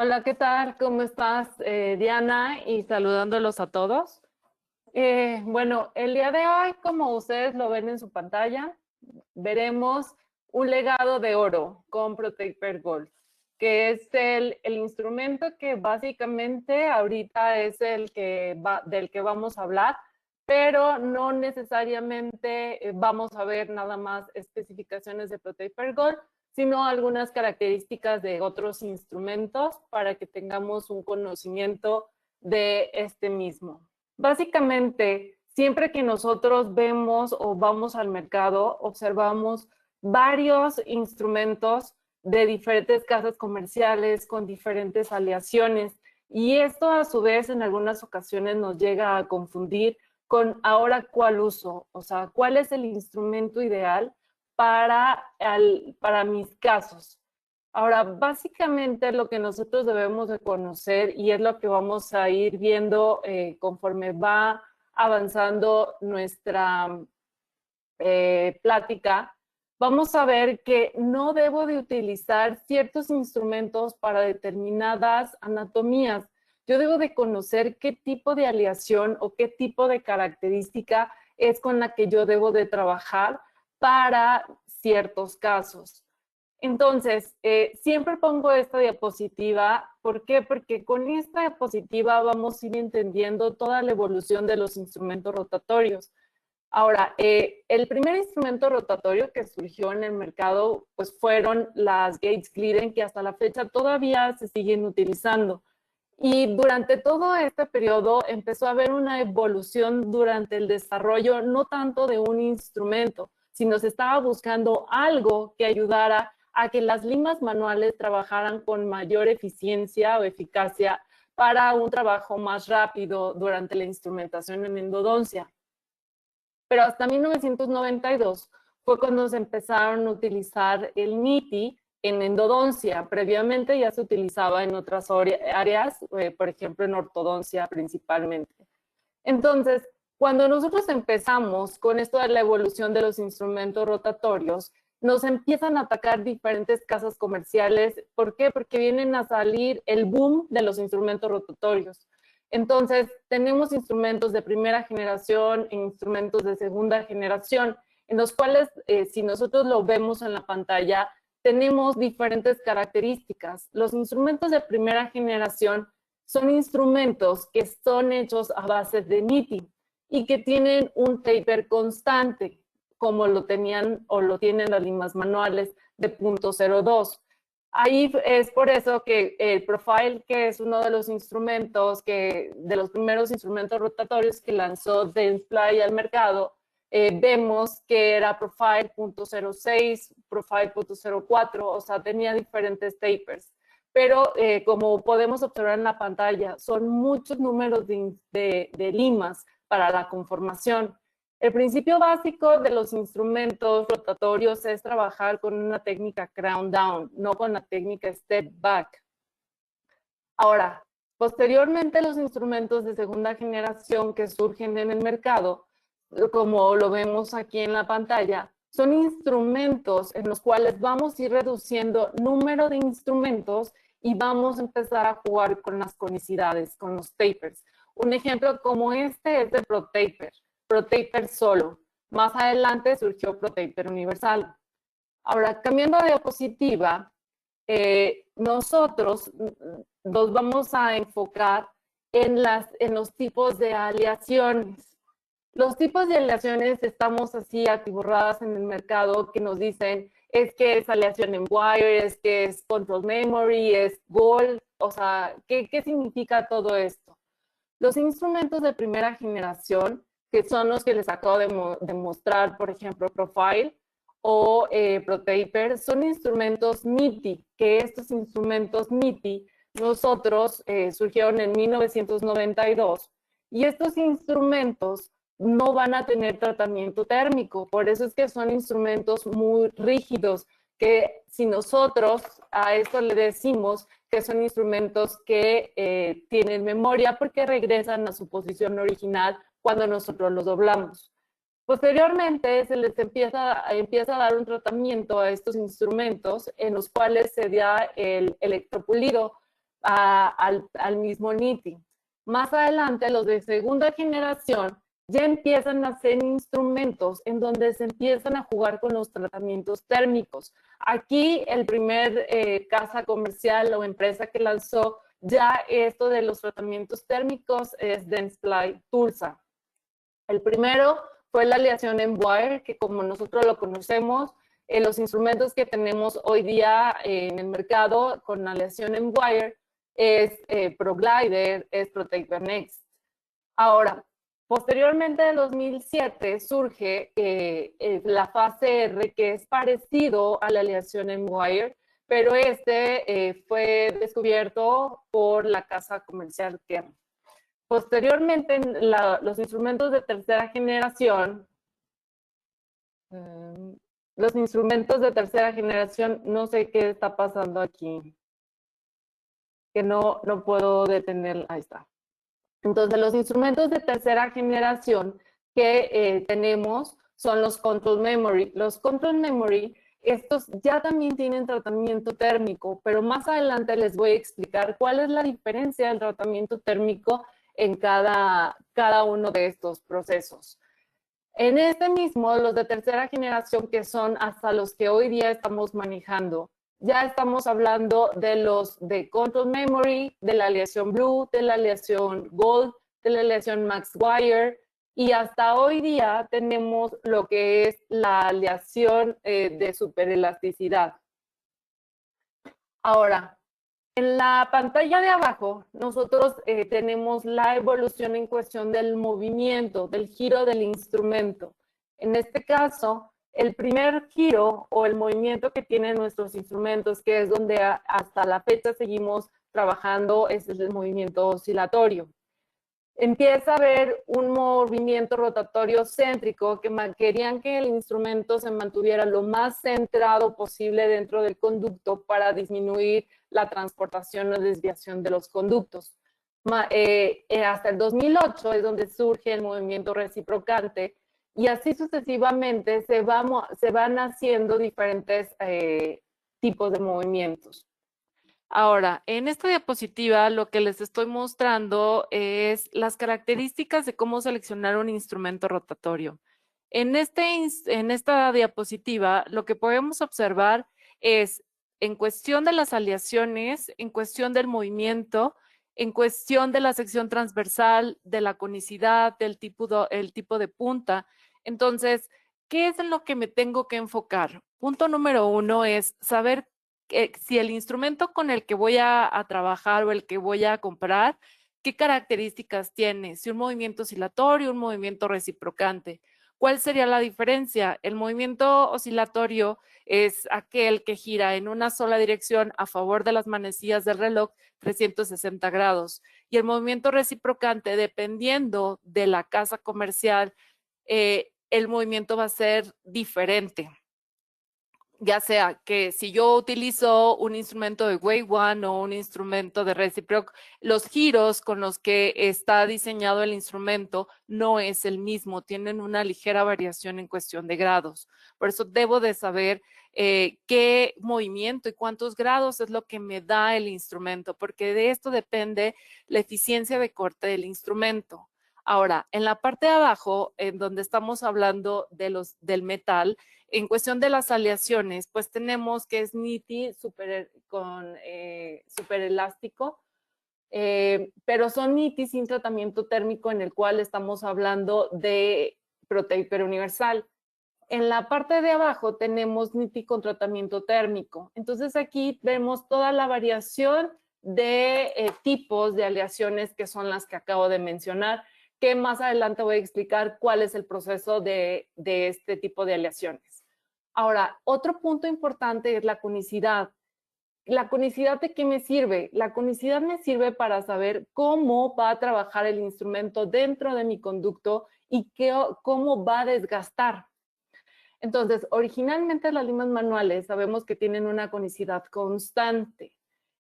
Hola, ¿qué tal? ¿Cómo estás, Diana? Y saludándolos a todos. Bueno, el día de hoy, como ustedes lo ven en su pantalla, veremos un legado de oro con ProTaper Gold, que es el instrumento que básicamente ahorita es del que vamos a hablar, pero no necesariamente vamos a ver nada más especificaciones de ProTaper Gold, sino algunas características de otros instrumentos para que tengamos un conocimiento de este mismo. Básicamente, siempre que nosotros vemos o vamos al mercado, observamos varios instrumentos de diferentes casas comerciales con diferentes aleaciones, y esto a su vez en algunas ocasiones nos llega a confundir con ahora cuál uso, o sea, cuál es el instrumento ideal para mis casos. Ahora, básicamente lo que nosotros debemos de conocer, y es lo que vamos a ir viendo conforme va avanzando nuestra plática, vamos a ver que no debo de utilizar ciertos instrumentos para determinadas anatomías. Yo debo de conocer qué tipo de aleación o qué tipo de característica es con la que yo debo de trabajar para ciertos casos. Entonces, siempre pongo esta diapositiva. ¿Por qué? Porque con esta diapositiva vamos a ir entendiendo toda la evolución de los instrumentos rotatorios. Ahora, el primer instrumento rotatorio que surgió en el mercado pues fueron las Gates Glidden, que hasta la fecha todavía se siguen utilizando. Y durante todo este periodo empezó a haber una evolución durante el desarrollo, no tanto de un instrumento, sino se estaba buscando algo que ayudara a que las limas manuales trabajaran con mayor eficiencia o eficacia para un trabajo más rápido durante la instrumentación en endodoncia. Pero hasta 1992 fue cuando se empezaron a utilizar el NITI en endodoncia. Previamente ya se utilizaba en otras áreas, por ejemplo en ortodoncia principalmente. Entonces, cuando nosotros empezamos con esto de la evolución de los instrumentos rotatorios, nos empiezan a atacar diferentes casas comerciales. ¿Por qué? Porque vienen a salir el boom de los instrumentos rotatorios. Entonces, tenemos instrumentos de primera generación e instrumentos de segunda generación, en los cuales, si nosotros lo vemos en la pantalla, tenemos diferentes características. Los instrumentos de primera generación son instrumentos que son hechos a base de NITI y que tienen un taper constante, como lo tenían o lo tienen las limas manuales de 0.02. Ahí es por eso que el Profile, que es uno de los instrumentos de los primeros instrumentos rotatorios que lanzó Dentsply al mercado, vemos que era Profile .06, Profile .04, o sea, tenía diferentes tapers. Pero como podemos observar en la pantalla, son muchos números de limas para la conformación. El principio básico de los instrumentos rotatorios es trabajar con una técnica crown down, no con la técnica step back. Ahora, posteriormente los instrumentos de segunda generación que surgen en el mercado, como lo vemos aquí en la pantalla, son instrumentos en los cuales vamos a ir reduciendo número de instrumentos y vamos a empezar a jugar con las conicidades, con los tapers. Un ejemplo como este es de ProTaper. ProTaper solo. Más adelante surgió ProTaper universal. Ahora, cambiando de diapositiva, nosotros nos vamos a enfocar en los tipos de aleaciones. Los tipos de aleaciones estamos así atiborradas en el mercado que nos dicen es que es aleación en wire, es que es control memory, es gold, o sea, ¿qué significa todo esto? Los instrumentos de primera generación, que son los que les acabo de mostrar, por ejemplo, Profile o ProTaper, son instrumentos NITI, que estos instrumentos NITI nosotros surgieron en 1992, y estos instrumentos no van a tener tratamiento térmico, por eso es que son instrumentos muy rígidos, que si nosotros a esto le decimos que son instrumentos que tienen memoria porque regresan a su posición original cuando nosotros los doblamos. Posteriormente se les empieza a dar un tratamiento a estos instrumentos en los cuales se da el electropulido. al mismo NITI. Más adelante, los de segunda generación ya empiezan a hacer instrumentos en donde se empiezan a jugar con los tratamientos térmicos. Aquí el primer casa comercial o empresa que lanzó ya esto de los tratamientos térmicos es Dentsply Tulsa. El primero fue la aleación en wire, que como nosotros lo conocemos, los instrumentos que tenemos hoy día en el mercado con aleación en wire es ProGlider, es Protect Next. Ahora, posteriormente en 2007 surge la fase R, que es parecido a la aleación en wire, pero fue descubierto por la casa comercial Kern. Posteriormente, los instrumentos de tercera generación, no sé qué está pasando aquí, que no puedo detener, ahí está. Entonces, los instrumentos de tercera generación que tenemos son los Control Memory. Los Control Memory, estos ya también tienen tratamiento térmico, pero más adelante les voy a explicar cuál es la diferencia del tratamiento térmico en cada uno de estos procesos. En este mismo, los de tercera generación, que son hasta los que hoy día estamos manejando, ya estamos hablando de los de Control Memory, de la aleación Blue, de la aleación Gold, de la aleación MaxWire, y hasta hoy día tenemos lo que es la aleación de superelasticidad. Ahora, en la pantalla de abajo, nosotros tenemos la evolución en cuestión del movimiento, del giro del instrumento. En este caso, el primer giro o el movimiento que tienen nuestros instrumentos, que es donde hasta la fecha seguimos trabajando, es el movimiento oscilatorio. Empieza a haber un movimiento rotatorio céntrico que querían que el instrumento se mantuviera lo más centrado posible dentro del conducto para disminuir la transportación o desviación de los conductos. Hasta el 2008 es donde surge el movimiento reciprocante y así sucesivamente se van haciendo diferentes tipos de movimientos. Ahora, en esta diapositiva lo que les estoy mostrando es las características de cómo seleccionar un instrumento rotatorio. En esta diapositiva lo que podemos observar es en cuestión de las aleaciones, en cuestión del movimiento, en cuestión de la sección transversal, de la conicidad, el tipo de punta. Entonces, ¿qué es en lo que me tengo que enfocar? Punto número 1 es saber si el instrumento con el que voy a trabajar o el que voy a comprar, ¿qué características tiene? Si un movimiento oscilatorio, un movimiento reciprocante. ¿Cuál sería la diferencia? El movimiento oscilatorio es aquel que gira en una sola dirección a favor de las manecillas del reloj 360 grados. Y el movimiento reciprocante, dependiendo de la casa comercial, el movimiento va a ser diferente. Ya sea que si yo utilizo un instrumento de Wave One o un instrumento de Reciproc, los giros con los que está diseñado el instrumento no es el mismo, tienen una ligera variación en cuestión de grados. Por eso debo de saber qué movimiento y cuántos grados es lo que me da el instrumento, porque de esto depende la eficiencia de corte del instrumento. Ahora, en la parte de abajo, en donde estamos hablando del metal, en cuestión de las aleaciones, pues tenemos que es NITI super elástico, pero son NITI sin tratamiento térmico, en el cual estamos hablando de Protect Universal. En la parte de abajo tenemos NITI con tratamiento térmico. Entonces aquí vemos toda la variación de tipos de aleaciones que son las que acabo de mencionar, que más adelante voy a explicar cuál es el proceso de este tipo de aleaciones. Ahora, otro punto importante es la conicidad. ¿La conicidad de qué me sirve? La conicidad me sirve para saber cómo va a trabajar el instrumento dentro de mi conducto y cómo va a desgastar. Entonces, originalmente las limas manuales sabemos que tienen una conicidad constante.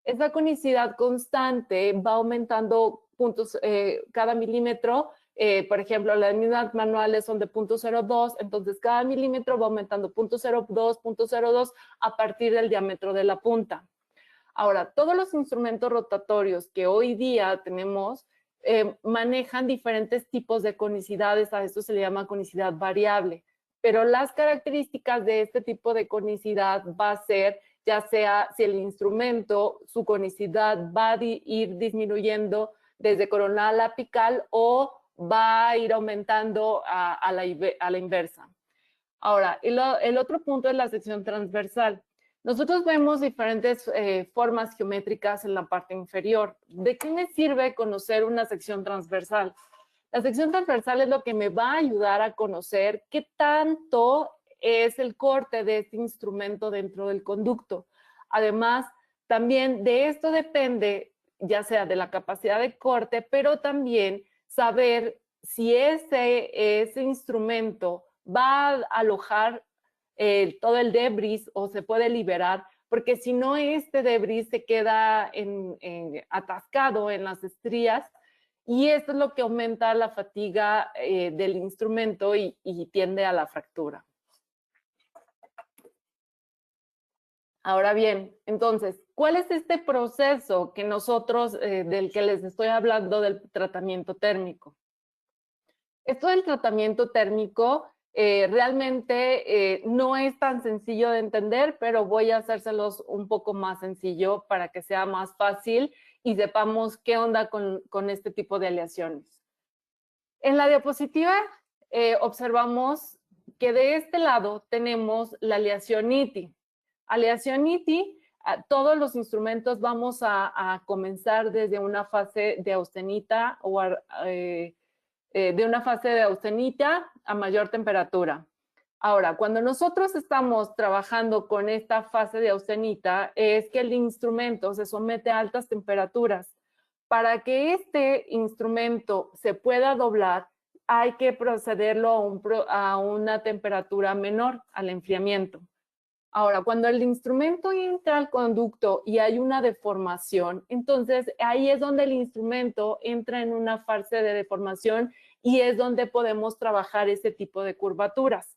Esa conicidad constante va aumentando puntos cada milímetro. Por ejemplo, las limas manuales son de 0.02, entonces cada milímetro va aumentando 0.02, 0.02 a partir del diámetro de la punta. Ahora, todos los instrumentos rotatorios que hoy día tenemos manejan diferentes tipos de conicidades, a esto se le llama conicidad variable, pero las características de este tipo de conicidad va a ser, ya sea si el instrumento, su conicidad va a ir disminuyendo desde coronal a apical o va a ir aumentando a la inversa. Ahora, el otro punto es la sección transversal. Nosotros vemos diferentes formas geométricas en la parte inferior. ¿De qué me sirve conocer una sección transversal? La sección transversal es lo que me va a ayudar a conocer qué tanto es el corte de este instrumento dentro del conducto. Además, también de esto depende, ya sea de la capacidad de corte, pero también saber si ese instrumento va a alojar todo el debris o se puede liberar, porque si no, este debris se queda atascado en las estrías y esto es lo que aumenta la fatiga del instrumento y tiende a la fractura. Ahora bien, entonces, ¿cuál es este proceso que nosotros, del que les estoy hablando del tratamiento térmico? Esto del tratamiento térmico realmente no es tan sencillo de entender, pero voy a hacérselos un poco más sencillo para que sea más fácil y sepamos qué onda con este tipo de aleaciones. En la diapositiva observamos que de este lado tenemos la aleación ITI. Aleación ITI, todos los instrumentos vamos a comenzar desde una fase de austenita o de una fase de austenita a mayor temperatura. Ahora, cuando nosotros estamos trabajando con esta fase de austenita, es que el instrumento se somete a altas temperaturas. Para que este instrumento se pueda doblar, hay que procederlo a una temperatura menor, al enfriamiento. Ahora, cuando el instrumento entra al conducto y hay una deformación, entonces ahí es donde el instrumento entra en una fase de deformación y es donde podemos trabajar ese tipo de curvaturas.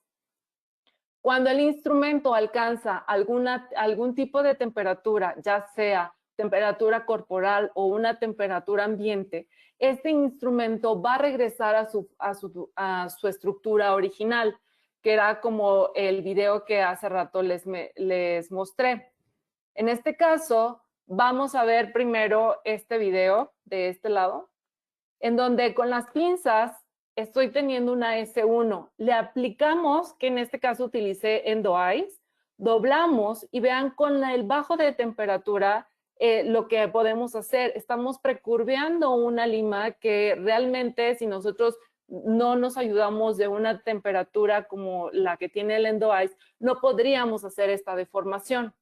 Cuando el instrumento alcanza algún tipo de temperatura, ya sea temperatura corporal o una temperatura ambiente, este instrumento va a regresar a su estructura original, que era como el video que hace rato les mostré. En este caso, vamos a ver primero este video de este lado, en donde con las pinzas estoy teniendo una S1. Le aplicamos, que en este caso utilicé Endo-Eyes, doblamos y vean con el bajo de temperatura lo que podemos hacer. Estamos precurveando una lima que realmente si nosotros no nos ayudamos de una temperatura como la que tiene el Endo-Eyes, no podríamos hacer esta deformación.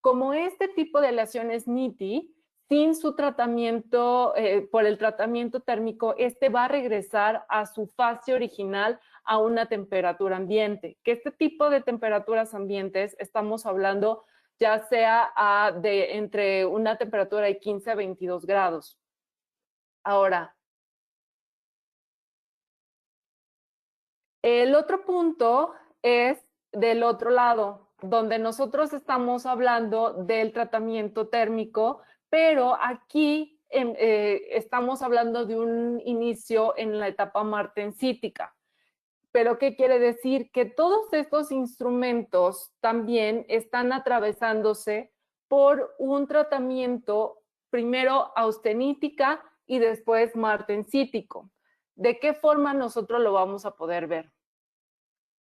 Como este tipo de aleación es NITI, sin su tratamiento, por el tratamiento térmico, este va a regresar a su fase original a una temperatura ambiente. Que este tipo de temperaturas ambientes estamos hablando ya sea de entre una temperatura de 15 a 22 grados. Ahora, el otro punto es del otro lado, donde nosotros estamos hablando del tratamiento térmico, pero aquí estamos hablando de un inicio en la etapa martensítica. ¿Pero qué quiere decir? Que todos estos instrumentos también están atravesándose por un tratamiento primero austenítica y después martensítico. ¿De qué forma nosotros lo vamos a poder ver?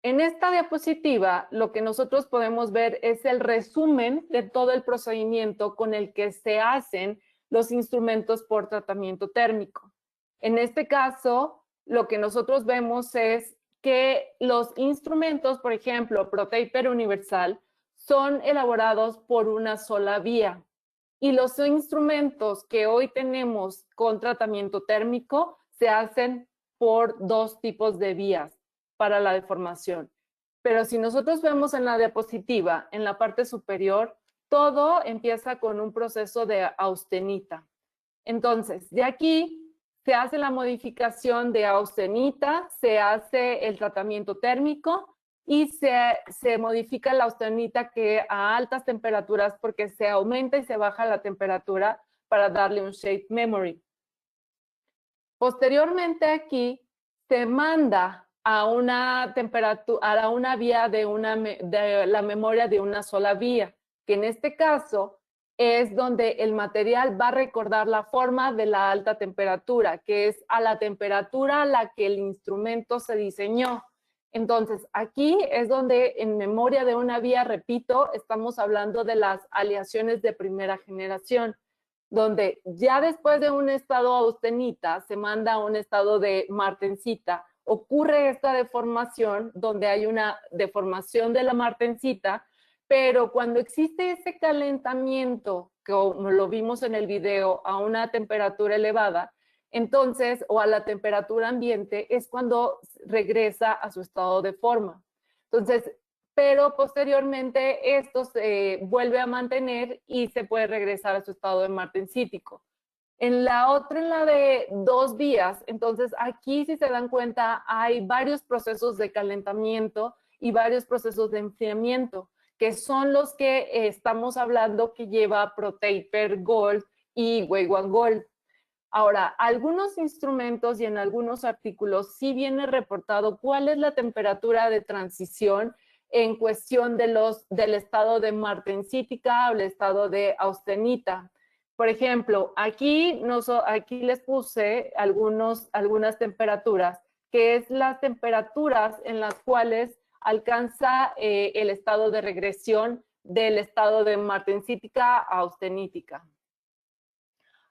En esta diapositiva, lo que nosotros podemos ver es el resumen de todo el procedimiento con el que se hacen los instrumentos por tratamiento térmico. En este caso, lo que nosotros vemos es que los instrumentos, por ejemplo, ProTaper Universal, son elaborados por una sola vía. Y los instrumentos que hoy tenemos con tratamiento térmico se hacen por dos tipos de vías para la deformación. Pero si nosotros vemos en la diapositiva, en la parte superior, todo empieza con un proceso de austenita. Entonces, de aquí se hace la modificación de austenita, se hace el tratamiento térmico y se modifica la austenita que a altas temperaturas porque se aumenta y se baja la temperatura para darle un shape memory. Posteriormente aquí se manda a una temperatura, a una vía de la memoria de una sola vía, que en este caso es donde el material va a recordar la forma de la alta temperatura, que es a la temperatura a la que el instrumento se diseñó. Entonces, aquí es donde en memoria de una vía, repito, estamos hablando de las aleaciones de primera generación, donde ya después de un estado austenita se manda a un estado de martensita. Ocurre esta deformación donde hay una deformación de la martensita, pero cuando existe ese calentamiento, como lo vimos en el video, a una temperatura elevada, entonces, o a la temperatura ambiente, es cuando regresa a su estado de forma. Entonces, pero posteriormente esto se vuelve a mantener y se puede regresar a su estado de martensítico. En la otra, en la de 2 vías, entonces aquí, si se dan cuenta, hay varios procesos de calentamiento y varios procesos de enfriamiento, que son los que estamos hablando que lleva ProTaper Gold y Weiwan Gold. Ahora, algunos instrumentos y en algunos artículos sí viene reportado cuál es la temperatura de transición en cuestión del estado de martensítica o el estado de austenita. Por ejemplo, aquí les puse algunas temperaturas, que es las temperaturas en las cuales alcanza el estado de regresión del estado de martensítica a austenítica.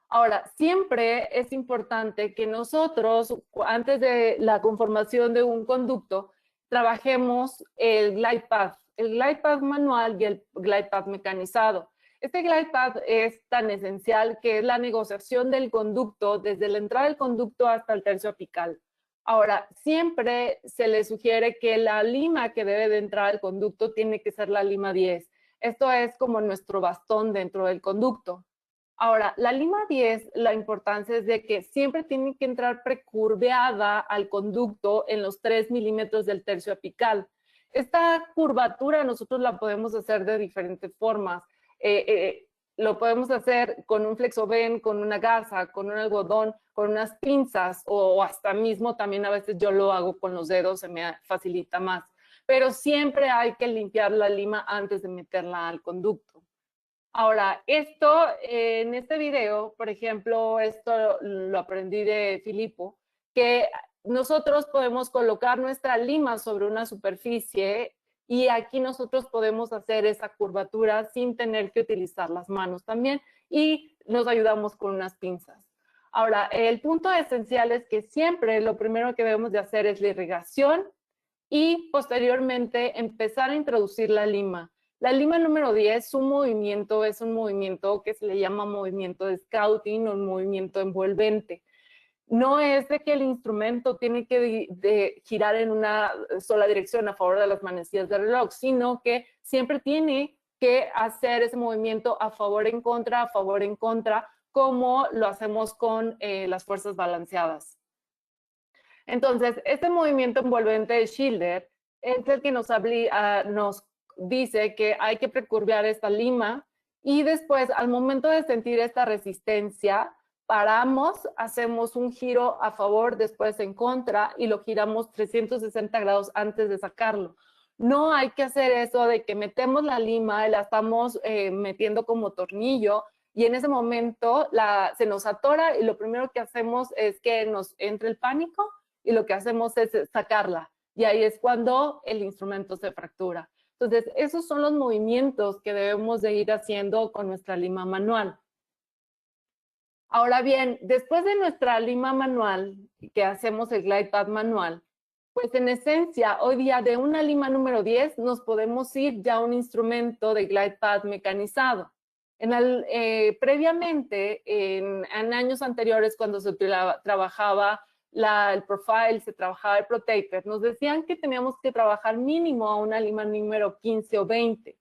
Ahora, siempre es importante que nosotros, antes de la conformación de un conducto, trabajemos el glide path manual y el glide path mecanizado. Este glide path es tan esencial que es la negociación del conducto desde la entrada del conducto hasta el tercio apical. Ahora, siempre se le sugiere que la lima que debe de entrar al conducto tiene que ser la lima 10. Esto es como nuestro bastón dentro del conducto. Ahora, la lima 10, la importancia es de que siempre tiene que entrar precurveada al conducto en los 3 milímetros del tercio apical. Esta curvatura nosotros la podemos hacer de diferentes formas. Lo podemos hacer con un flexoven, con una gasa, con un algodón, con unas pinzas o hasta mismo también a veces yo lo hago con los dedos, se me facilita más. Pero siempre hay que limpiar la lima antes de meterla al conducto. Ahora, esto en este video, por ejemplo, esto lo aprendí de Filippo, que nosotros podemos colocar nuestra lima sobre una superficie y aquí nosotros podemos hacer esa curvatura sin tener que utilizar las manos también y nos ayudamos con unas pinzas. Ahora, el punto esencial es que siempre lo primero que debemos de hacer es la irrigación y posteriormente empezar a introducir la lima. La lima número 10, su movimiento es un movimiento que se le llama movimiento de scouting o un movimiento envolvente. No es de que el instrumento tiene que girar en una sola dirección a favor de las manecillas del reloj, sino que siempre tiene que hacer ese movimiento a favor en contra, como lo hacemos con las fuerzas balanceadas. Entonces, este movimiento envolvente de Schilder es el que nos dice que hay que precurvear esta lima y después, al momento de sentir esta resistencia, paramos, hacemos un giro a favor, después en contra y lo giramos 360 grados antes de sacarlo. No hay que hacer eso de que metemos la lima y la estamos metiendo como tornillo y en ese momento se nos atora y lo primero que hacemos es que nos entre el pánico y lo que hacemos es sacarla. Y ahí es cuando el instrumento se fractura. Entonces, esos son los movimientos que debemos de ir haciendo con nuestra lima manual. Ahora bien, después de nuestra lima manual, que hacemos el glide path manual, pues en esencia, hoy día de una lima número 10 nos podemos ir ya a un instrumento de glide path mecanizado. Previamente, en años anteriores, cuando se trabajaba el profile, se trabajaba el ProTaper, nos decían que teníamos que trabajar mínimo a una lima número 15 o 20,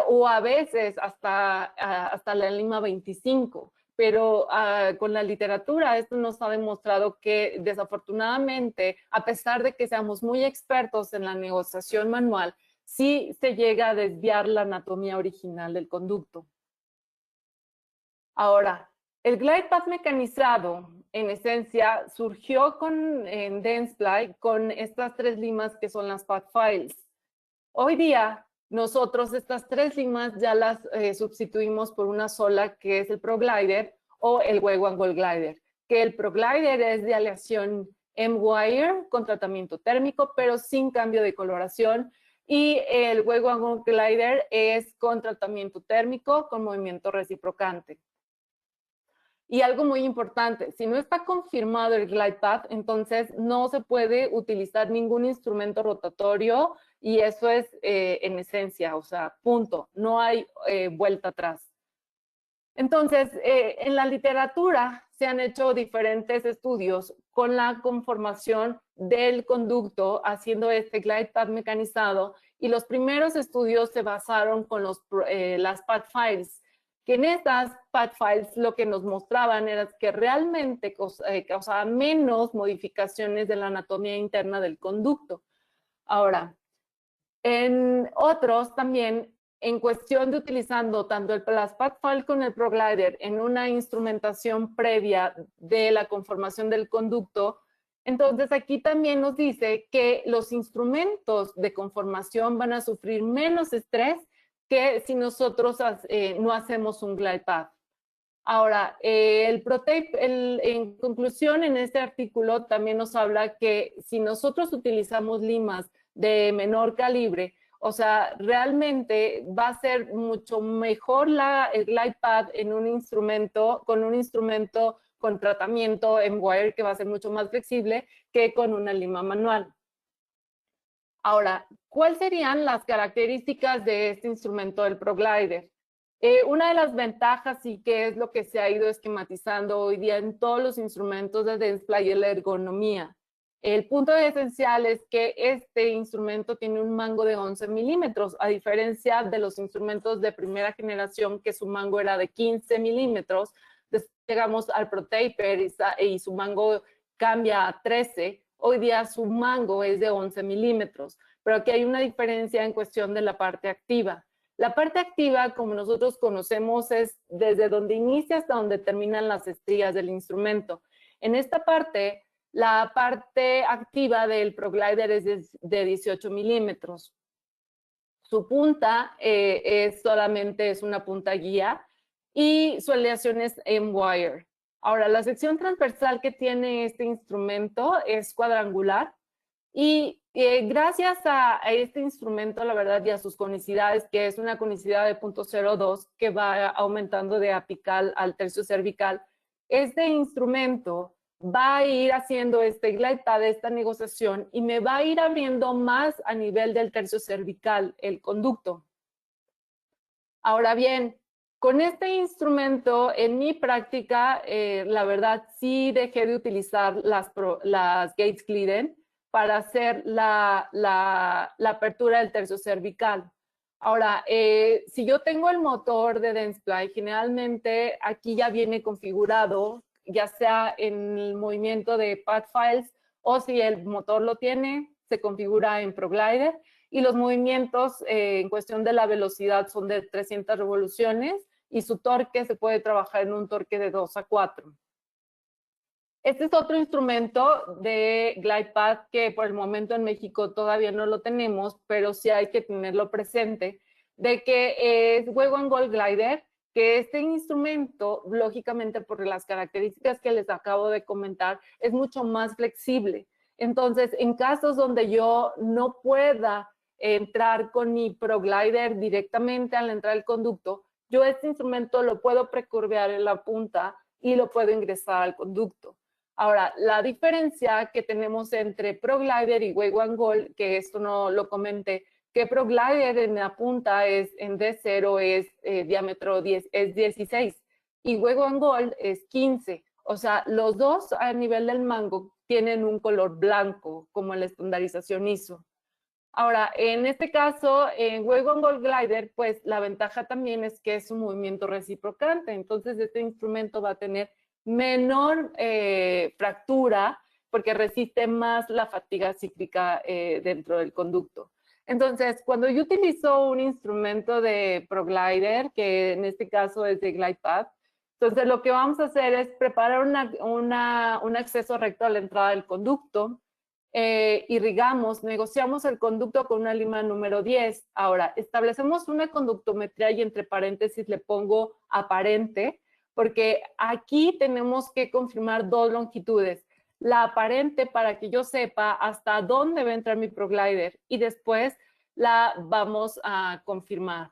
o a veces hasta la lima 25. pero con la literatura esto nos ha demostrado que desafortunadamente, a pesar de que seamos muy expertos en la negociación manual, sí se llega a desviar la anatomía original del conducto. Ahora, el glide path mecanizado, en esencia, surgió en Dentsply con estas 3 limas que son las path files. Hoy día, nosotros estas 3 limas ya las sustituimos por una sola, que es el ProGlider o el Wave and Goal Glider, que el ProGlider es de aleación M-Wire con tratamiento térmico, pero sin cambio de coloración, y el Wave and Goal Glider es con tratamiento térmico con movimiento reciprocante. Y algo muy importante, si no está confirmado el glide path, entonces no se puede utilizar ningún instrumento rotatorio, y eso es en esencia, o sea, punto, no hay vuelta atrás. Entonces, en la literatura se han hecho diferentes estudios con la conformación del conducto haciendo este glide path mecanizado, y los primeros estudios se basaron con las path files, que en estas path files lo que nos mostraban era que realmente causaba menos modificaciones de la anatomía interna del conducto. Ahora, en otros también, en cuestión de utilizando tanto las path files con el ProGlider en una instrumentación previa de la conformación del conducto, entonces aquí también nos dice que los instrumentos de conformación van a sufrir menos estrés que si nosotros no hacemos un glide path. Ahora, el ProTape, en conclusión, en este artículo también nos habla que si nosotros utilizamos limas de menor calibre, o sea, realmente va a ser mucho mejor el glide path en un instrumento, con tratamiento en wire, que va a ser mucho más flexible que con una lima manual. Ahora, ¿cuáles serían las características de este instrumento del ProGlider? Una de las ventajas, y que es lo que se ha ido esquematizando hoy día en todos los instrumentos de Dentsply, es la ergonomía. El punto esencial es que este instrumento tiene un mango de 11 milímetros, a diferencia de los instrumentos de primera generación, que su mango era de 15 milímetros. Después llegamos al ProTaper y su mango cambia a 13. Hoy día su mango es de 11 milímetros, pero aquí hay una diferencia en cuestión de la parte activa. La parte activa, como nosotros conocemos, es desde donde inicia hasta donde terminan las estrías del instrumento. En esta parte, la parte activa del ProGlider es de 18 milímetros. Su punta solamente es una punta guía, y su aleación es M-Wire. Ahora, la sección transversal que tiene este instrumento es cuadrangular, y gracias a este instrumento, la verdad, y a sus conicidades, que es una conicidad de 0.02 que va aumentando de apical al tercio cervical, este instrumento va a ir haciendo este glide path, esta negociación, y me va a ir abriendo más a nivel del tercio cervical el conducto. Ahora bien, con este instrumento, en mi práctica, la verdad, sí dejé de utilizar las Gates Glidden para hacer la apertura del tercio cervical. Ahora, si yo tengo el motor de Dentsply, generalmente aquí ya viene configurado, ya sea en el movimiento de path files, o si el motor lo tiene, se configura en ProGlider, y los movimientos en cuestión de la velocidad son de 300 revoluciones, y su torque se puede trabajar en un torque de 2 a 4. Este es otro instrumento de glide path que por el momento en México todavía no lo tenemos, pero sí hay que tenerlo presente, de que es Wave and Goal Glider, que este instrumento, lógicamente por las características que les acabo de comentar, es mucho más flexible. Entonces, en casos donde yo no pueda entrar con mi ProGlider directamente al entrar al conducto, yo este instrumento lo puedo precurvear en la punta y lo puedo ingresar al conducto. Ahora, la diferencia que tenemos entre ProGlider y Wave and Goal, que esto no lo comenté, que ProGlider en la punta en D0 es diámetro 16 y Wave and Goal es 15. O sea, los dos a nivel del mango tienen un color blanco, como la estandarización ISO. Ahora, en este caso, en Wave Gold Glider, pues la ventaja también es que es un movimiento reciprocante. Entonces, este instrumento va a tener menor fractura porque resiste más la fatiga cíclica dentro del conducto. Entonces, cuando yo utilizo un instrumento de ProGlider, que en este caso es de GlidePath, entonces lo que vamos a hacer es preparar un acceso recto a la entrada del conducto, irrigamos, negociamos el conducto con una lima número 10. Ahora, establecemos una conductometría y entre paréntesis le pongo aparente, porque aquí tenemos que confirmar dos longitudes. La aparente para que yo sepa hasta dónde va a entrar mi ProGlider y después la vamos a confirmar.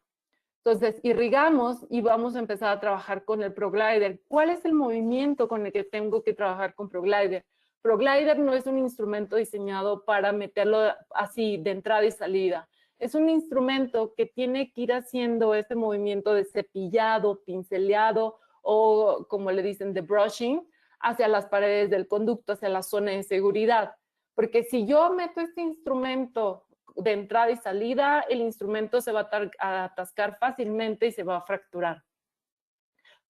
Entonces, irrigamos y vamos a empezar a trabajar con el ProGlider. ¿Cuál es el movimiento con el que tengo que trabajar con ProGlider? ProGlider no es un instrumento diseñado para meterlo así de entrada y salida. Es un instrumento que tiene que ir haciendo este movimiento de cepillado, pinceleado o como le dicen, de brushing hacia las paredes del conducto, hacia la zona de seguridad. Porque si yo meto este instrumento de entrada y salida, el instrumento se va a atascar fácilmente y se va a fracturar.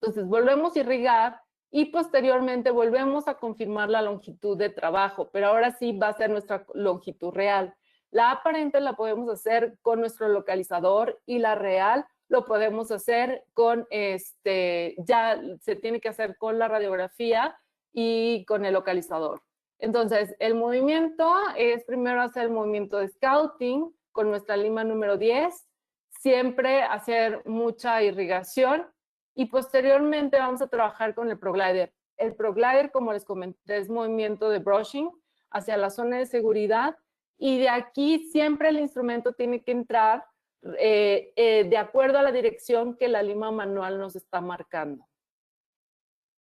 Entonces volvemos a irrigar y posteriormente volvemos a confirmar la longitud de trabajo, pero ahora sí va a ser nuestra longitud real. La aparente la podemos hacer con nuestro localizador y la real lo podemos hacer con, ya se tiene que hacer con la radiografía y con el localizador. Entonces, el movimiento es primero hacer el movimiento de scouting con nuestra lima número 10, siempre hacer mucha irrigación y posteriormente vamos a trabajar con el ProGlider. El ProGlider, como les comenté, es movimiento de brushing hacia la zona de seguridad y de aquí siempre el instrumento tiene que entrar de acuerdo a la dirección que la lima manual nos está marcando.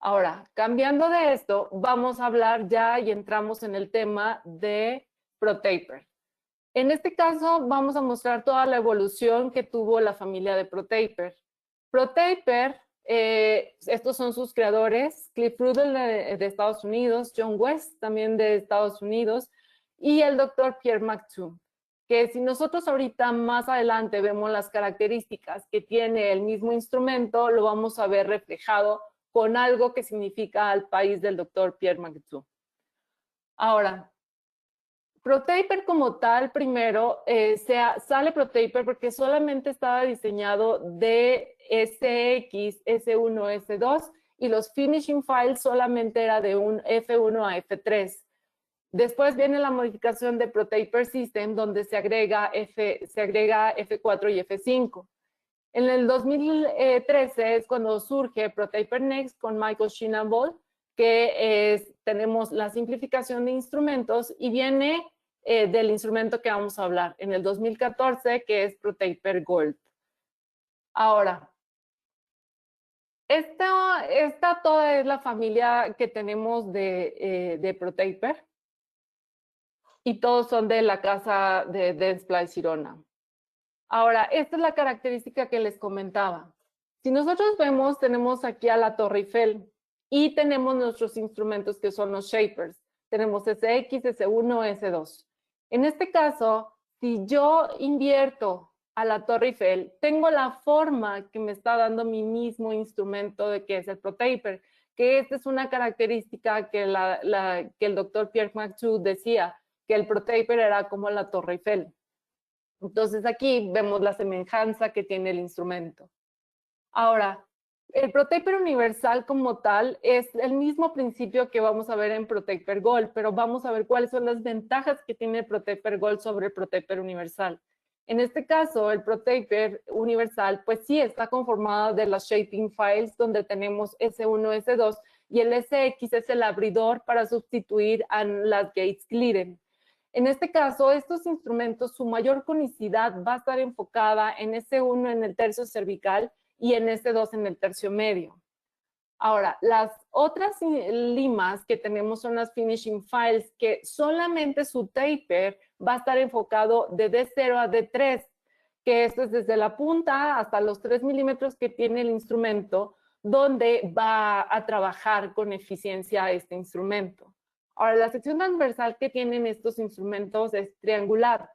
Ahora, cambiando de esto, vamos a hablar ya y entramos en el tema de ProTaper. En este caso, vamos a mostrar toda la evolución que tuvo la familia de ProTaper. ProTaper, estos son sus creadores, Cliff Rudel de Estados Unidos, John West también de Estados Unidos y el doctor Pierre McTwood, que si nosotros ahorita más adelante vemos las características que tiene el mismo instrumento, lo vamos a ver reflejado con algo que significa al país del doctor Pierre McTwood. Ahora, ProTaper como tal, primero, sale ProTaper porque solamente estaba diseñado de SX, S1, S2 y los finishing files solamente era de un F1 a F3. Después viene la modificación de ProTaper System donde se agrega F4 y F5. En el 2013 es cuando surge ProTaper Next con Michael Shinabol, que tenemos la simplificación de instrumentos y viene del instrumento que vamos a hablar en el 2014, que es ProTaper Gold. Ahora, esta toda es la familia que tenemos de ProTaper y todos son de la casa de Dentsply Sirona. Ahora, esta es la característica que les comentaba. Si nosotros vemos, tenemos aquí a la Torre Eiffel y tenemos nuestros instrumentos que son los shapers. Tenemos SX, S1, S2. En este caso, si yo invierto a la Torre Eiffel, tengo la forma que me está dando mi mismo instrumento de que es el ProTaper, que esta es una característica que, que el doctor Pierre McTwood decía, que el ProTaper era como la Torre Eiffel. Entonces aquí vemos la semejanza que tiene el instrumento. Ahora, el ProTaper universal como tal es el mismo principio que vamos a ver en ProTaper Gold, pero vamos a ver cuáles son las ventajas que tiene el ProTaper Gold sobre el ProTaper universal. En este caso, el ProTaper universal, pues sí está conformado de las shaping files donde tenemos S1, S2 y el SX es el abridor para sustituir a las gates Glidden. En este caso, estos instrumentos, su mayor conicidad va a estar enfocada en S1 en el tercio cervical y en S2 en el tercio medio. Ahora, las otras limas que tenemos son las finishing files, que solamente su taper va a estar enfocado de D0 a D3, que esto es desde la punta hasta los 3 milímetros que tiene el instrumento, donde va a trabajar con eficiencia este instrumento. Ahora, la sección transversal que tienen estos instrumentos es triangular,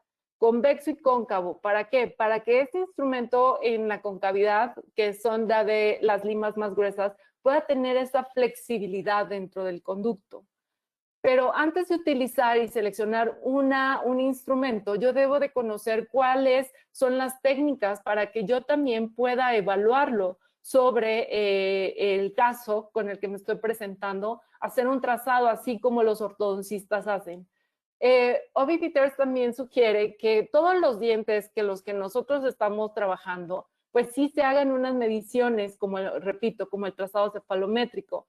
convexo y cóncavo. ¿Para qué? Para que este instrumento en la concavidad, que son de las limas más gruesas, pueda tener esa flexibilidad dentro del conducto. Pero antes de utilizar y seleccionar un instrumento, yo debo de conocer cuáles son las técnicas para que yo también pueda evaluarlo sobre el caso con el que me estoy presentando, hacer un trazado así como los ortodoncistas hacen. Ovi Peters también sugiere que todos los dientes que los que nosotros estamos trabajando, pues sí se hagan unas mediciones, como repito, como el trazado cefalométrico.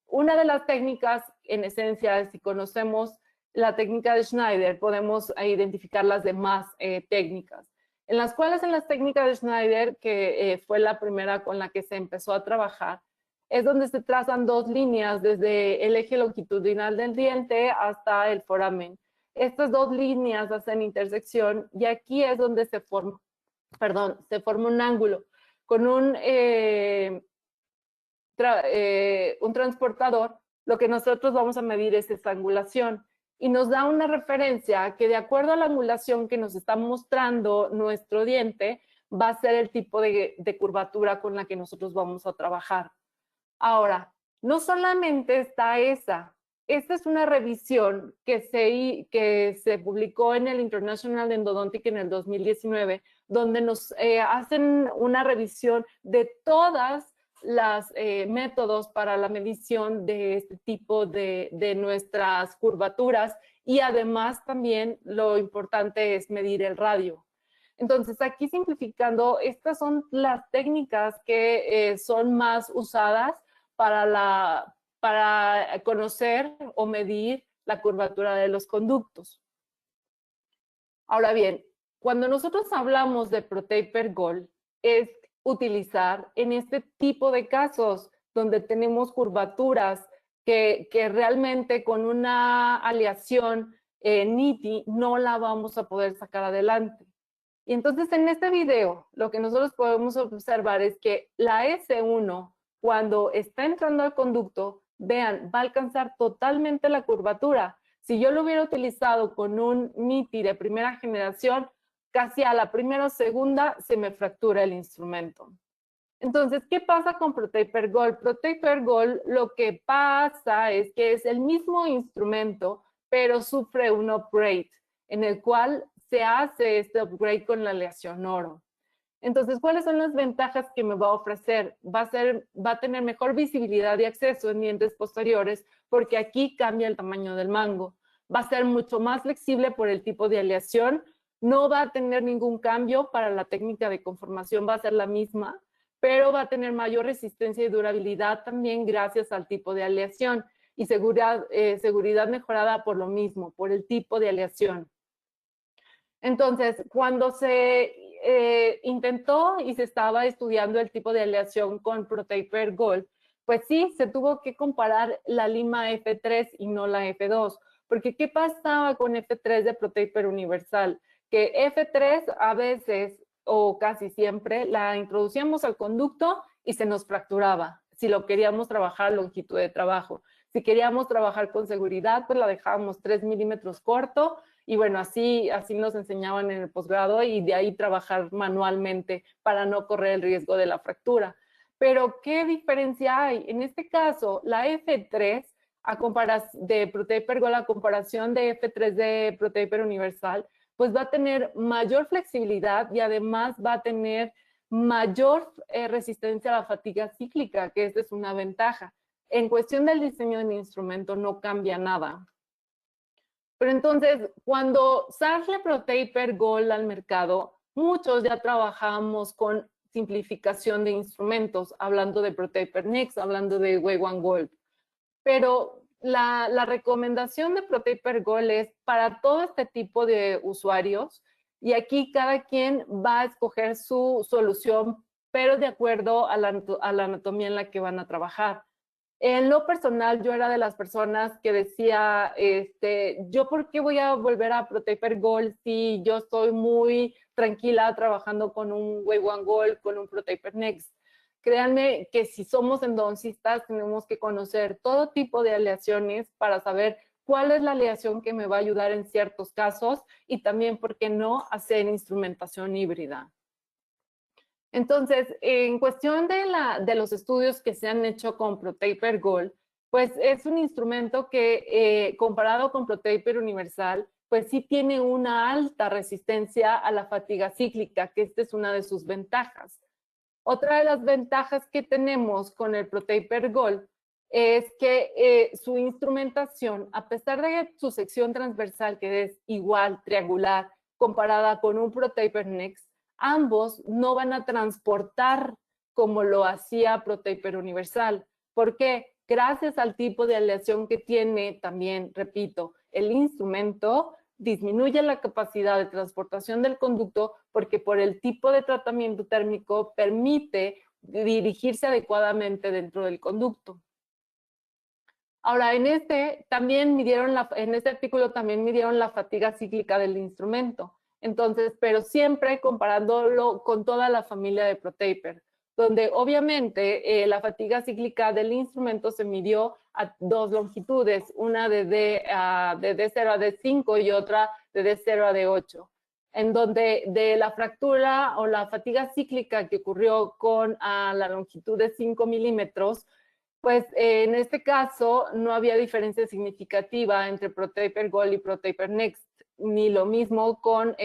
Una de las técnicas, en esencia, si conocemos la técnica de Schneider, podemos identificar las demás técnicas. En las técnicas de Schneider, que fue la primera con la que se empezó a trabajar, es donde se trazan dos líneas desde el eje longitudinal del diente hasta el foramen. Estas dos líneas hacen intersección y aquí es donde se forma un ángulo con un transportador. Lo que nosotros vamos a medir es esta angulación y nos da una referencia que de acuerdo a la angulación que nos está mostrando nuestro diente va a ser el tipo de curvatura con la que nosotros vamos a trabajar. Ahora, no solamente está esta es una revisión que se publicó en el International Endodontic en el 2019, donde nos hacen una revisión de todas los métodos para la medición de este tipo de nuestras curvaturas y además también lo importante es medir el radio. Entonces, aquí simplificando, estas son las técnicas que son más usadas para conocer o medir la curvatura de los conductos. Ahora bien, cuando nosotros hablamos de ProTaper Gold, es utilizar en este tipo de casos donde tenemos curvaturas que realmente con una aleación NITI no la vamos a poder sacar adelante. Y entonces en este video lo que nosotros podemos observar es que la S1 cuando está entrando al conducto, vean, va a alcanzar totalmente la curvatura. Si yo lo hubiera utilizado con un NITI de primera generación, casi a la primera o segunda se me fractura el instrumento. Entonces, ¿qué pasa con ProTaper Gold? ProTaper Gold lo que pasa es que es el mismo instrumento, pero sufre un upgrade, en el cual se hace este upgrade con la aleación oro. Entonces, ¿cuáles son las ventajas que me va a ofrecer? Va a tener mejor visibilidad y acceso en dientes posteriores porque aquí cambia el tamaño del mango. Va a ser mucho más flexible por el tipo de aleación. No va a tener ningún cambio para la técnica de conformación, va a ser la misma, pero va a tener mayor resistencia y durabilidad también gracias al tipo de aleación y seguridad mejorada por lo mismo, por el tipo de aleación. Entonces, cuando se intentó y se estaba estudiando el tipo de aleación con ProTaper Gold, pues sí, se tuvo que comparar la lima F3 y no la F2, porque ¿qué pasaba con F3 de ProTaper Universal? Que F3 a veces, o casi siempre, la introducíamos al conducto y se nos fracturaba, si lo queríamos trabajar a longitud de trabajo. Si queríamos trabajar con seguridad, pues la dejábamos 3 milímetros corto, y bueno, así nos enseñaban en el posgrado y de ahí trabajar manualmente para no correr el riesgo de la fractura. Pero, ¿qué diferencia hay? En este caso, la F3 de ProTaper Gold a comparación de F3 de ProTaper Universal, pues va a tener mayor flexibilidad y además va a tener mayor resistencia a la fatiga cíclica, que esta es una ventaja. En cuestión del diseño del instrumento no cambia nada. Pero entonces, cuando sale ProTaper Gold al mercado, muchos ya trabajamos con simplificación de instrumentos, hablando de ProTaper Next, hablando de Wave One Gold. Pero la recomendación de ProTaper Gold es para todo este tipo de usuarios y aquí cada quien va a escoger su solución, pero de acuerdo a la anatomía en la que van a trabajar. En lo personal, yo era de las personas que decía, ¿yo por qué voy a volver a ProTaper Gold si yo estoy muy tranquila trabajando con un Wave One Gold, con un ProTaper Next? Créanme que si somos endodoncistas tenemos que conocer todo tipo de aleaciones para saber cuál es la aleación que me va a ayudar en ciertos casos y también, ¿por qué no?, hacer instrumentación híbrida. Entonces, en cuestión de los estudios que se han hecho con ProTaper Gold, pues es un instrumento que comparado con ProTaper Universal, pues sí tiene una alta resistencia a la fatiga cíclica, que esta es una de sus ventajas. Otra de las ventajas que tenemos con el ProTaper Gold es que su instrumentación, a pesar de su sección transversal, que es igual, triangular, comparada con un ProTaper Next, ambos no van a transportar como lo hacía ProTaper Universal. ¿Por qué? Gracias al tipo de aleación que tiene también, repito, el instrumento, disminuye la capacidad de transportación del conducto porque por el tipo de tratamiento térmico permite dirigirse adecuadamente dentro del conducto. Ahora, en este artículo también midieron la fatiga cíclica del instrumento. Entonces, pero siempre comparándolo con toda la familia de ProTaper, donde obviamente la fatiga cíclica del instrumento se midió a dos longitudes, una de D0 a D5 y otra de D0 a D8, en donde de la fractura o la fatiga cíclica que ocurrió con la longitud de 5 milímetros, pues en este caso no había diferencia significativa entre ProTaper Gold y ProTaper Next, ni lo mismo con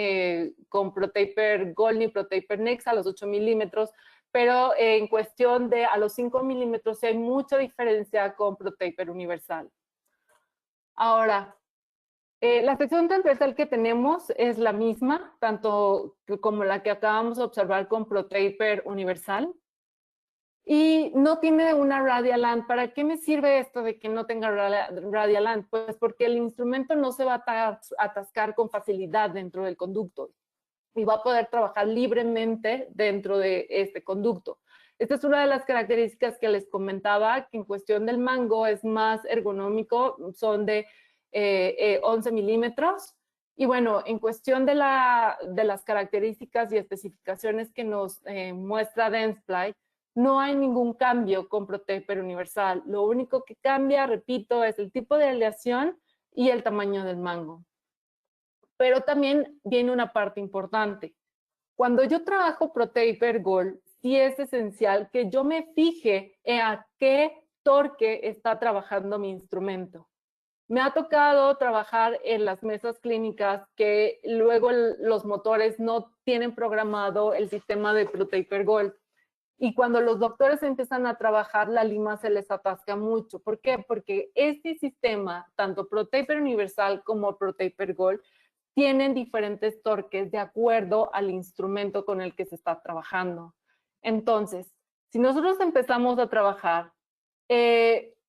ProTaper Gold ni ProTaper Next a los 8 milímetros, pero en cuestión de a los 5 milímetros sí hay mucha diferencia con ProTaper Universal. Ahora, la sección transversal que tenemos es la misma, tanto como la que acabamos de observar con ProTaper Universal. Y no tiene una Radialant. ¿Para qué me sirve esto de que no tenga Radialant? Pues porque el instrumento no se va a atascar con facilidad dentro del conducto y va a poder trabajar libremente dentro de este conducto. Esta es una de las características que les comentaba, que en cuestión del mango es más ergonómico, son de 11 milímetros. Y bueno, en cuestión de las características y especificaciones que nos muestra Dentsply, no hay ningún cambio con ProTaper Universal. Lo único que cambia, repito, es el tipo de aleación y el tamaño del mango. Pero también viene una parte importante. Cuando yo trabajo ProTaper Gold, sí es esencial que yo me fije a qué torque está trabajando mi instrumento. Me ha tocado trabajar en las mesas clínicas que luego los motores no tienen programado el sistema de ProTaper Gold. Y cuando los doctores empiezan a trabajar, la lima se les atasca mucho. ¿Por qué? Porque este sistema, tanto ProTaper Universal como ProTaper Gold, tienen diferentes torques de acuerdo al instrumento con el que se está trabajando. Entonces, si nosotros empezamos a trabajar,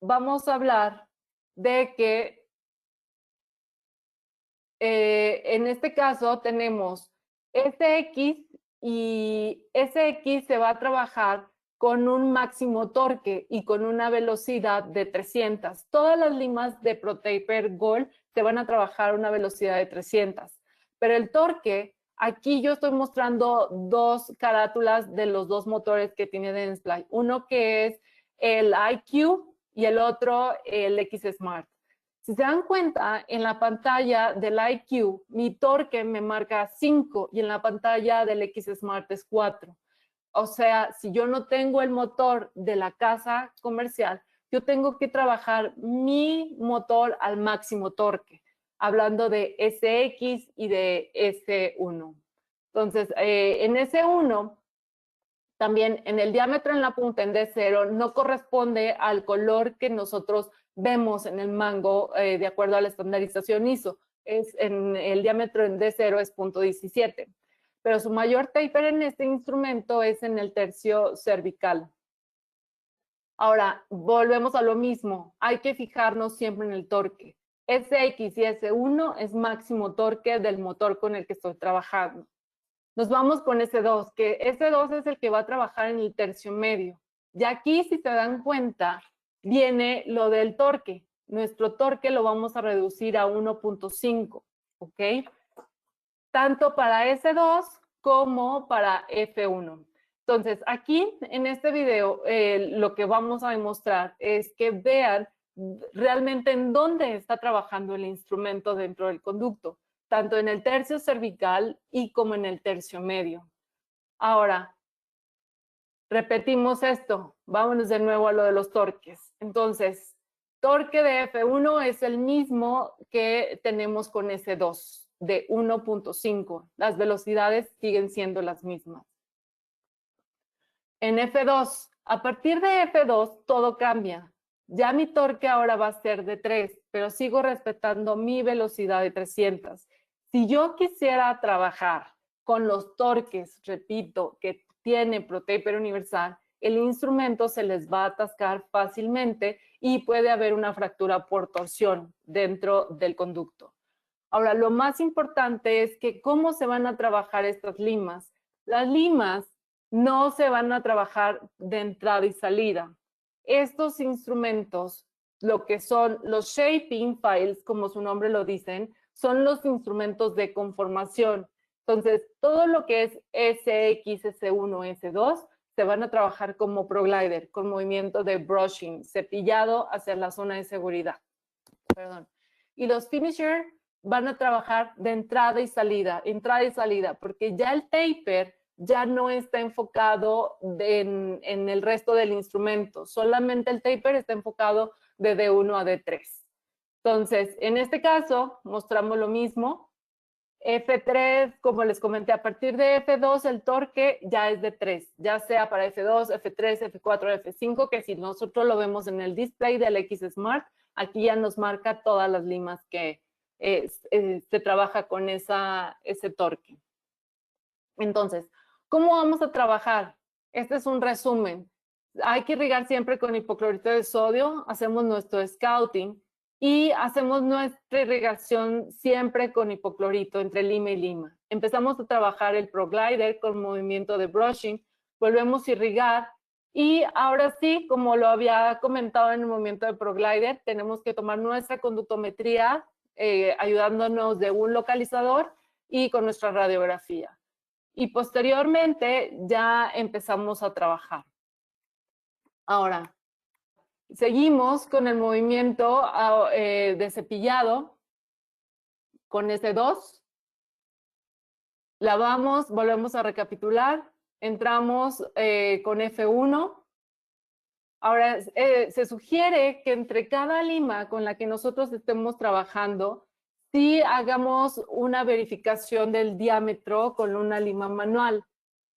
vamos a hablar de que en este caso tenemos SX y SX se va a trabajar con un máximo torque y con una velocidad de 300. Todas las limas de ProTaper Gold se van a trabajar a una velocidad de 300. Pero el torque, aquí yo estoy mostrando dos carátulas de los dos motores que tiene Dentsply. Uno que es el IQ y el otro el X Smart. Si se dan cuenta, en la pantalla del IQ, mi torque me marca 5 y en la pantalla del X Smart es 4. O sea, si yo no tengo el motor de la casa comercial, yo tengo que trabajar mi motor al máximo torque, hablando de SX y de S1. Entonces, en S1, también en el diámetro en la punta en D0 no corresponde al color que nosotros vemos en el mango de acuerdo a la estandarización ISO. El diámetro en D0 es 0.17. Pero su mayor taper en este instrumento es en el tercio cervical. Ahora, volvemos a lo mismo. Hay que fijarnos siempre en el torque. SX y S1 es máximo torque del motor con el que estoy trabajando. Nos vamos con S2, que S2 es el que va a trabajar en el tercio medio. Y aquí, si se dan cuenta, viene lo del torque. Nuestro torque lo vamos a reducir a 1.5, ¿ok? Tanto para S2 como para F1. Entonces, aquí en este video lo que vamos a demostrar es que vean realmente en dónde está trabajando el instrumento dentro del conducto, tanto en el tercio cervical y como en el tercio medio. Ahora, repetimos esto, vámonos de nuevo a lo de los torques. Entonces, torque de F1 es el mismo que tenemos con S2, de 1.5. Las velocidades siguen siendo las mismas. En F2, a partir de F2, todo cambia. Ya mi torque ahora va a ser de 3, pero sigo respetando mi velocidad de 300. Si yo quisiera trabajar con los torques, repito, que tiene ProTaper Universal, el instrumento se les va a atascar fácilmente y puede haber una fractura por torsión dentro del conducto. Ahora, lo más importante es que cómo se van a trabajar estas limas. Las limas no se van a trabajar de entrada y salida. Estos instrumentos, lo que son los shaping files, como su nombre lo dicen, son los instrumentos de conformación. Entonces, todo lo que es SX, S1, S2, se van a trabajar como ProGlider, con movimiento de brushing, cepillado hacia la zona de seguridad. Perdón. Y los finisher van a trabajar de entrada y salida, porque ya el taper ya no está enfocado en el resto del instrumento, solamente el taper está enfocado de D1 a D3. Entonces, en este caso, mostramos lo mismo. F3, como les comenté, a partir de F2 el torque ya es de 3, ya sea para F2, F3, F4, F5, que si nosotros lo vemos en el display del X Smart, aquí ya nos marca todas las limas que se trabaja con ese torque. Entonces, ¿cómo vamos a trabajar? Este es un resumen. Hay que irrigar siempre con hipoclorito de sodio, hacemos nuestro scouting y hacemos nuestra irrigación siempre con hipoclorito entre lima y lima. Empezamos a trabajar el ProGlider con movimiento de brushing, volvemos a irrigar y ahora sí, como lo había comentado en el movimiento de ProGlider, tenemos que tomar nuestra conductometría ayudándonos de un localizador y con nuestra radiografía. Y posteriormente ya empezamos a trabajar. Ahora, seguimos con el movimiento de cepillado con S2. Lavamos, volvemos a recapitular. Entramos con F1. Ahora, se sugiere que entre cada lima con la que nosotros estemos trabajando, sí hagamos una verificación del diámetro con una lima manual.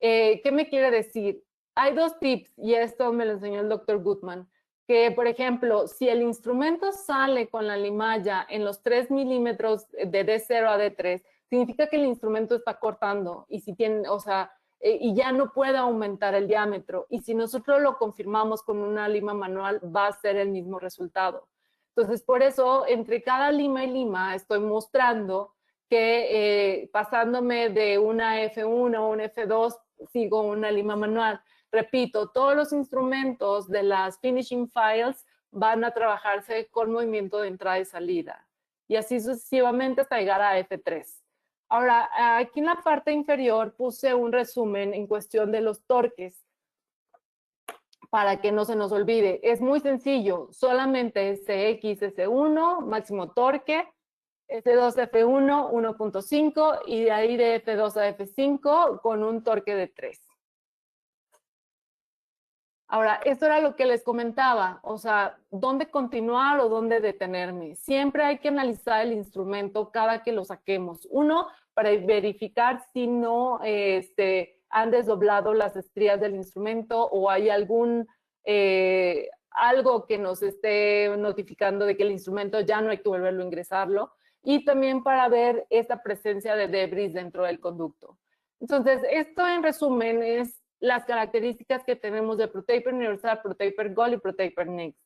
¿Qué me quiere decir? Hay dos tips, y esto me lo enseñó el doctor Gutman, que, por ejemplo, si el instrumento sale con la limalla en los 3 milímetros de D0 a D3, significa que el instrumento está cortando, y si tiene, o sea, y ya no puede aumentar el diámetro. Y si nosotros lo confirmamos con una lima manual, va a ser el mismo resultado. Entonces, por eso, entre cada lima y lima, estoy mostrando que pasándome de una F1 a una F2, sigo una lima manual. Repito, todos los instrumentos de las finishing files van a trabajarse con movimiento de entrada y salida. Y así sucesivamente hasta llegar a F3. Ahora, aquí en la parte inferior puse un resumen en cuestión de los torques para que no se nos olvide. Es muy sencillo, solamente SX, S1, máximo torque, S2, F1, 1.5 y de ahí de F2 a F5 con un torque de 3. Ahora, esto era lo que les comentaba, o sea, ¿dónde continuar o dónde detenerme? Siempre hay que analizar el instrumento cada que lo saquemos. Uno, para verificar si no han desdoblado las estrías del instrumento o hay algún, algo que nos esté notificando de que el instrumento ya no hay que volverlo a ingresarlo. Y también para ver esta presencia de debris dentro del conducto. Entonces, esto en resumen es las características que tenemos de ProTaper Universal, ProTaper Gold y ProTaper Next.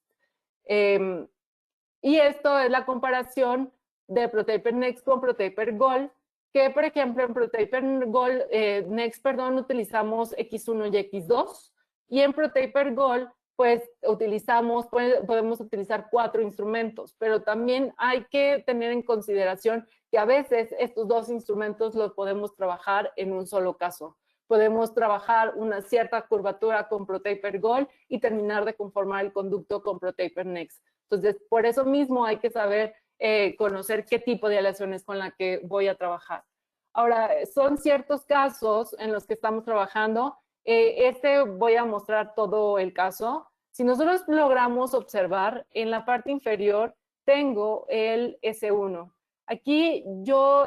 Y esto es la comparación de ProTaper Next con ProTaper Gold, que por ejemplo en ProTaper Gold, Next, perdón, utilizamos X1 y X2, y en ProTaper Gold pues podemos utilizar 4 instrumentos, pero también hay que tener en consideración que a veces estos 2 instrumentos los podemos trabajar en un solo caso. podemos trabajar una cierta curvatura con ProTaper Gold y terminar de conformar el conducto con ProTaper Next. Entonces, por eso mismo hay que saber conocer qué tipo de aleación es con la que voy a trabajar. Ahora, son ciertos casos en los que estamos trabajando. Voy a mostrar todo el caso. Si nosotros logramos observar, en la parte inferior tengo el S1. Aquí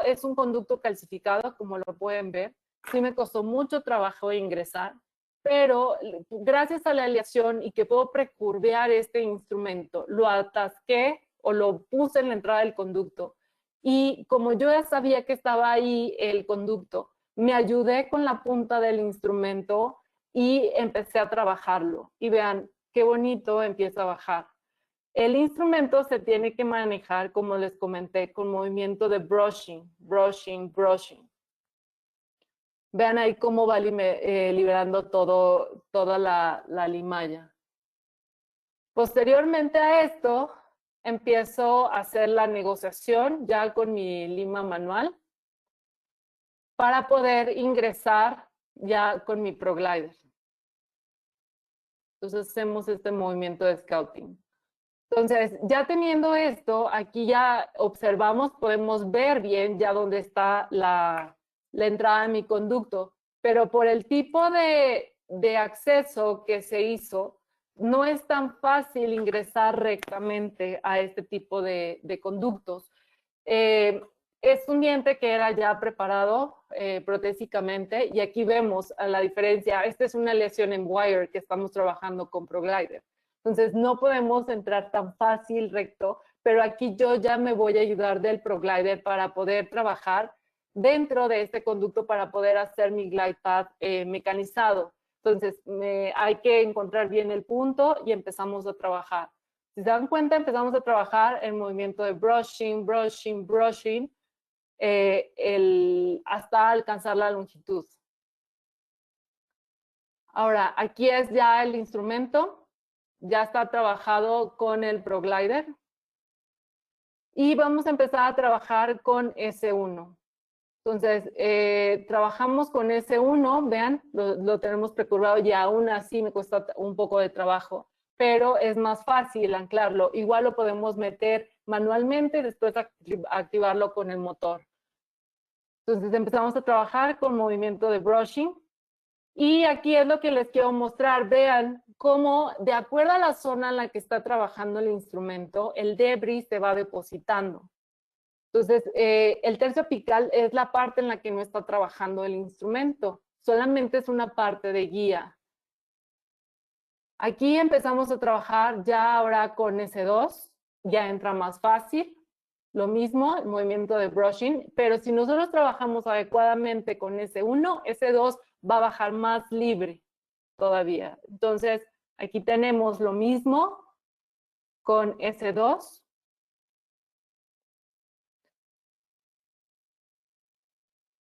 es un conducto calcificado, como lo pueden ver. Sí me costó mucho trabajo ingresar, pero gracias a la aleación y que puedo precurvear este instrumento, lo atasqué o lo puse en la entrada del conducto. Y como yo ya sabía que estaba ahí el conducto, me ayudé con la punta del instrumento y empecé a trabajarlo. Y vean qué bonito empieza a bajar. El instrumento se tiene que manejar, como les comenté, con movimiento de brushing, brushing, brushing. Vean ahí cómo va liberando toda la limalla. Posteriormente a esto, empiezo a hacer la negociación ya con mi lima manual para poder ingresar ya con mi ProGlider. Entonces hacemos este movimiento de scouting. Entonces, ya teniendo esto, aquí ya observamos, podemos ver bien ya dónde está la entrada de mi conducto, pero por el tipo de acceso que se hizo, no es tan fácil ingresar rectamente a este tipo de conductos. Es un diente que era ya preparado protésicamente y aquí vemos la diferencia. Esta es una lesión en wire que estamos trabajando con ProGlider. Entonces no podemos entrar tan fácil recto, pero aquí yo ya me voy a ayudar del ProGlider para poder trabajar dentro de este conducto para poder hacer mi glide path mecanizado. Entonces hay que encontrar bien el punto y empezamos a trabajar. Si se dan cuenta, empezamos a trabajar el movimiento de brushing, brushing, brushing, hasta alcanzar la longitud. Ahora, aquí es ya el instrumento, ya está trabajado con el ProGlider. Y vamos a empezar a trabajar con S1. Entonces, trabajamos con S1, vean, lo tenemos precurvado y aún así me cuesta un poco de trabajo, pero es más fácil anclarlo. Igual lo podemos meter manualmente y después activarlo con el motor. Entonces empezamos a trabajar con movimiento de brushing. Y aquí es lo que les quiero mostrar. Vean cómo, de acuerdo a la zona en la que está trabajando el instrumento, el debris se va depositando. Entonces, el tercio apical es la parte en la que no está trabajando el instrumento. Solamente es una parte de guía. Aquí empezamos a trabajar ya ahora con S2. Ya entra más fácil. Lo mismo, el movimiento de brushing. Pero si nosotros trabajamos adecuadamente con S1, S2 va a bajar más libre todavía. Entonces, aquí tenemos lo mismo con S2.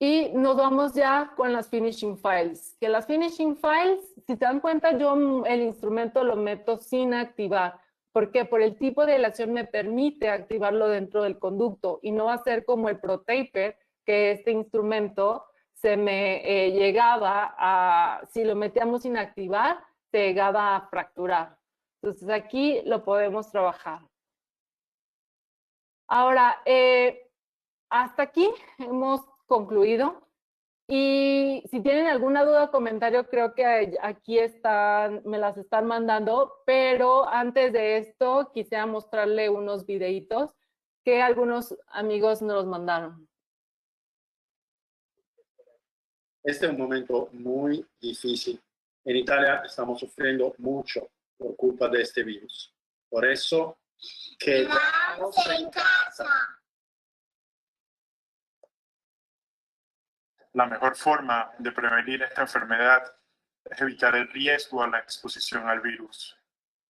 Y nos vamos ya con las finishing files. Que las finishing files, si se dan cuenta, yo el instrumento lo meto sin activar. ¿Por qué? Por el tipo de aleación me permite activarlo dentro del conducto y no va a ser como el ProTaper, que este instrumento se me llegaba a, si lo metíamos sin activar, se llegaba a fracturar. Entonces aquí lo podemos trabajar. Ahora, hasta aquí hemos concluido. Y si tienen alguna duda o comentario, creo que aquí me las están mandando, pero antes de esto quisiera mostrarle unos videitos que algunos amigos nos mandaron. Este es un momento muy difícil. En Italia estamos sufriendo mucho por culpa de este virus. Por eso, quedamos en casa. La mejor forma de prevenir esta enfermedad es evitar el riesgo a la exposición al virus.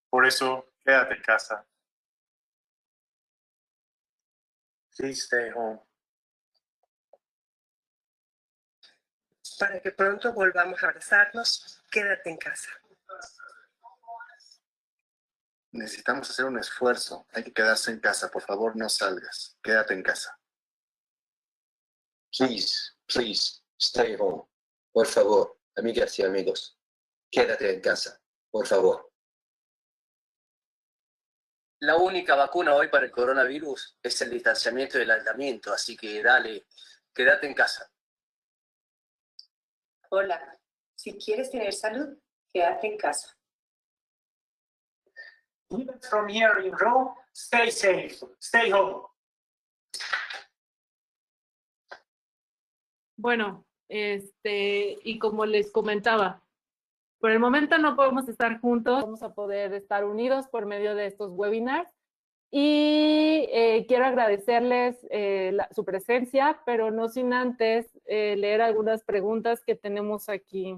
Por eso, quédate en casa. Please stay home. Para que pronto volvamos a abrazarnos, quédate en casa. Necesitamos hacer un esfuerzo. Hay que quedarse en casa. Por favor, no salgas. Quédate en casa. Please, stay home. Por favor, Amigas y amigos, quédate en casa, por favor. La única vacuna hoy para el coronavirus es el distanciamiento y el aislamiento, así que dale, quédate en casa. Hola, si quieres tener salud, quédate en casa. Even from here in Rome, stay safe, stay home. Bueno, y como les comentaba, por el momento no podemos estar juntos, vamos a poder estar unidos por medio de estos webinars. Y quiero agradecerles su presencia, pero no sin antes leer algunas preguntas que tenemos aquí.